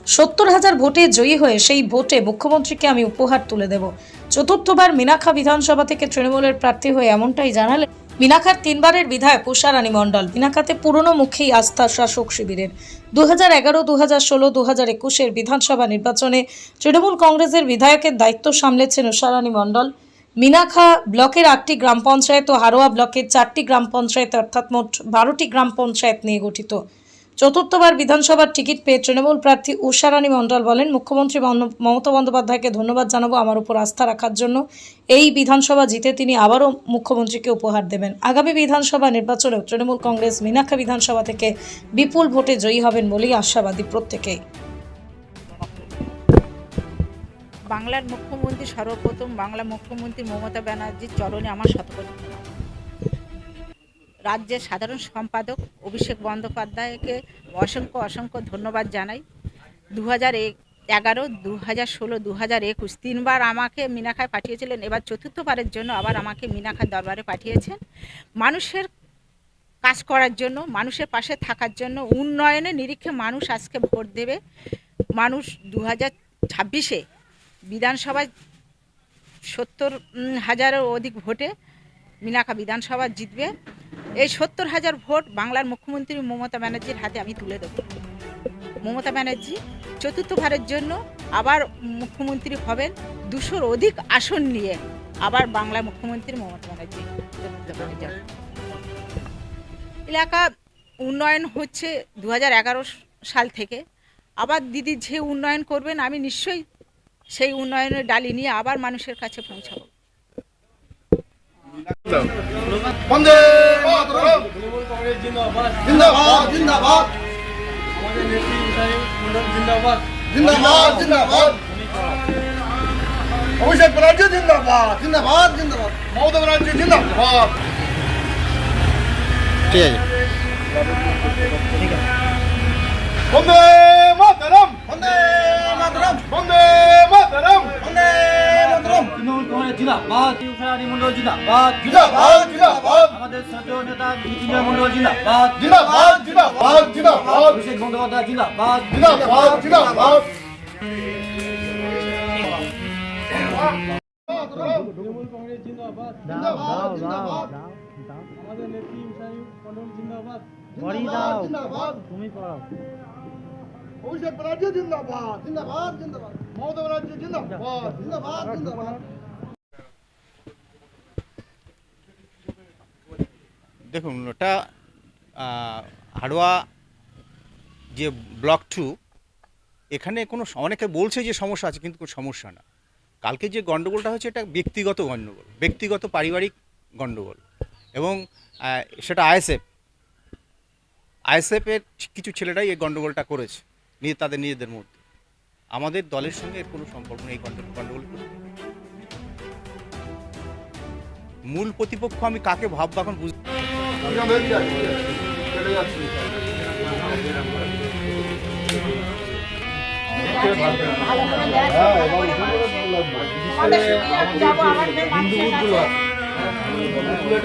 70,000 ভোটে জয়ী হয়ে সেই ভোটে মুখ্যমন্ত্রীকে আমি উপহার তুলে দেব। চতুর্থবার মিনাখা বিধানসভা থেকে তৃণমূলের প্রার্থী হয়ে এমনটাই জানালেন মিনাখার 3বারের বিধায়ক উষারানী মণ্ডল। মিনাখাতে পুরনো মুখী আস্থা শাসক শিবিরের 2011, 2016, 2021 বিধানসভা নির্বাচনে তৃণমূল কংগ্রেসের বিধায়কের দায়িত্ব সামলেছেন উষারানী মণ্ডল। মিনাখা ব্লকের 8টি গ্রাম পঞ্চায়েত ও হারোয়া ব্লকের 4টি গ্রাম পঞ্চায়েত অর্থাৎ মোট 12টি গ্রাম পঞ্চায়েত নিয়ে গঠিত। চতুর্থবার বিধানসভার টিকিট পেয়ে তৃণমূল প্রার্থী উষারানী মণ্ডল বলেন, মুখ্যমন্ত্রী মমতা বন্দ্যোপাধ্যায়কে ধন্যবাদ জানাবো আমার উপর আস্থা রাখার জন্য। এই বিধানসভা জিতে তিনি আবারও মুখ্যমন্ত্রীকে উপহার দেবেন। আগামী বিধানসভা নির্বাচনেও তৃণমূল কংগ্রেস মিনাখা বিধানসভা থেকে বিপুল ভোটে জয়ী হবেন বলেই আশাবাদী প্রত্যেকেই। বাংলার মুখ্যমন্ত্রী সর্বপ্রথম বাংলা মুখ্যমন্ত্রী মমতা ব্যানার্জির চরণে আমার শতকোটি প্রণাম। রাজ্যের সাধারণ সম্পাদক অভিষেক বন্দ্যোপাধ্যায়কে অসংখ্য ধন্যবাদ জানাই। 2011, 2016, 2021 3বার আমাকে মিনাখায় পাঠিয়েছিলেন, এবার চতুর্থবারের জন্য আবার আমাকে মিনাখার দরবারে পাঠিয়েছেন মানুষের কাজ করার জন্য, মানুষের পাশে থাকার জন্য। উন্নয়নের নিরীক্ষে মানুষ আজকে ভোট দেবে। মানুষ 2026-এ বিধানসভায় 70,000-এর অধিক ভোটে মিনাখা বিধানসভা জিতবে। এই 70,000 ভোট বাংলার মুখ্যমন্ত্রী মমতা ব্যানার্জির হাতে আমি তুলে দেব। মমতা ব্যানার্জি চতুর্থবারের জন্য আবার মুখ্যমন্ত্রী হবেন 200-র অধিক আসন নিয়ে। আবার বাংলা মুখ্যমন্ত্রী মমতা ব্যানার্জি চতুর্থবারের জন্য। এলাকা উন্নয়ন হচ্ছে 2011 সাল থেকে। আবার দিদি যে উন্নয়ন করবেন আমি নিশ্চয়ই সেই উন্নয়নের ডালি নিয়ে আবার মানুষের কাছে পৌঁছাবো। বন্দে মাতরম। তৃণমূল কংগ্রেস জিন্দাবাদ জিন্দাবাদ জিন্দাবাদ। আমাদের নেত্রী উষারানী মণ্ডল জিন্দাবাদ জিন্দাবাদ জিন্দাবাদ। অভিষেক ব্যানার্জি জিন্দাবাদ জিন্দাবাদ জিন্দাবাদ। মমতা ব্যানার্জি জিন্দাবাদ। ঠিক আছে। বন্দে মাতরম বন্দে মাতরম বন্দে মাতরম বন্দে মাতরম। তৃণমূল কংগ্রেস জিন্দাবাদ, উষারানী মণ্ডল জিন্দাবাদ জিন্দাবাদ জিন্দাবাদ। আমাদের শ্রদ্ধেয় নেতা বিজয় মণ্ডল জিন্দাবাদ জিন্দাবাদ জিন্দাবাদ জিন্দাবাদ। অভিষেক বন্দ্যোপাধ্যায় জিন্দাবাদ জিন্দাবাদ জিন্দাবাদ। তৃণমূল কংগ্রেস জিন্দাবাদ জিন্দাবাদ জিন্দাবাদ। আমাদের নেত্রী উষারানী মণ্ডল জিন্দাবাদ জিন্দাবাদ তুমি পড়াও। অভিষেক ব্যানার্জি জিন্দাবাদ জিন্দাবাদ জিন্দাবাদ। মমতা ব্যানার্জি জিন্দাবাদ জিন্দাবাদ জিন্দাবাদ। দেখুন, ওটা হাড়োয়া যে ব্লক 2, এখানে কোনো অনেকে বলছে যে সমস্যা আছে, কিন্তু কোনো সমস্যা না। কালকে যে গণ্ডগোলটা হচ্ছে এটা ব্যক্তিগত গণ্ডগোল, ব্যক্তিগত পারিবারিক গণ্ডগোল, এবং সেটা আইএসএফের কিছু ছেলেরাই এই গণ্ডগোলটা করেছে তাদের নিজেদের মধ্যে। আমাদের দলের সঙ্গে এর কোনো সম্পর্ক নেই। এই গণ্ডগোল মূল প্রতিপক্ষ আমি কাকে ভাববো এখন বুঝতে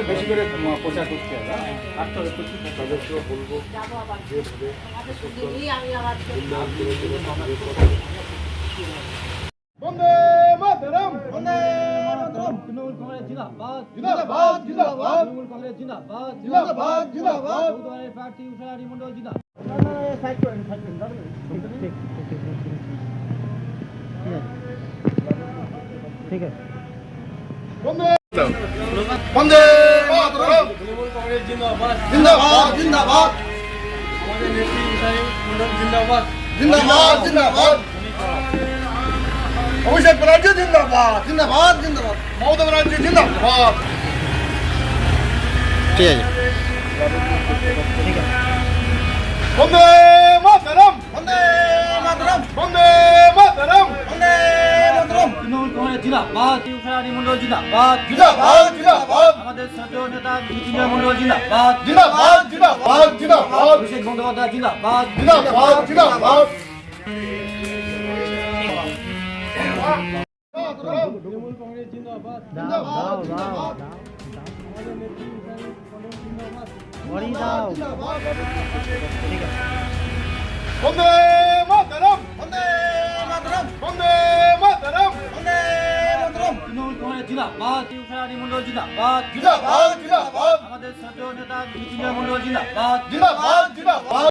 বেশি করে প্রচার করতে হবে। বন্দে মাতরম বন্দে মাতরম। তৃণমূল কংগ্রেস জিন্দাবাদ জিন্দাবাদ জিন্দাবাদ। তৃণমূল কংগ্রেস জিন্দাবাদ জিন্দাবাদ জিন্দাবাদ। চৌধুরী প্রার্থী উষারানী মণ্ডল জিন্দাবাদ। ঠিক আছে। বন্দে বন্দে মাতরম। তৃণমূল কংগ্রেস জিন্দাবাদ জিন্দাবাদ জিন্দাবাদ। আমাদের নেত্রী উষারানী মণ্ডল জিন্দাবাদ জিন্দাবাদ জিন্দাবাদ। অভিষেক ব্যানার্জি জিন্দাবাদ জিন্দাবাদ জিন্দাবাদ। মমতা ব্যানার্জি জিন্দাবাদ। ঠিক আছে। বন্দে মাতরম বন্দে মাতরম বন্দে মাতরম বন্দে মাতরম। তৃণমূল কংগ্রেস জিন্দাবাদ, উষারানী মণ্ডল জিন্দাবাদ জিন্দাবাদ জিন্দাবাদ। আমাদের শ্রদ্ধেয় নেতা বিজয় মণ্ডল জিন্দাবাদ জিন্দাবাদ জিন্দাবাদ জিন্দাবাদ। অভিষেক বন্দ্যোপাধ্যায় জিন্দাবাদ জিন্দাবাদ জিন্দাবাদ। তৃণমূল কংগ্রেস জিন্দাবাদ জিন্দাবাদ জিন্দাবাদ। আমাদের নেত্রী উষারানী মণ্ডল জিন্দাবাদ জিন্দাবাদ জিন্দাবাদ। বন্দে মাতরম বন্দে জিন্দাবাদ, উষারানী মণ্ডল জিন্দাবাদ, জিন্দাবাদ জিন্দাবাদ আমাদের শ্রদ্ধেয় নেতা মৃত্যুঞ্জয় মণ্ডল জিন্দাবাদ, জিন্দাবাদ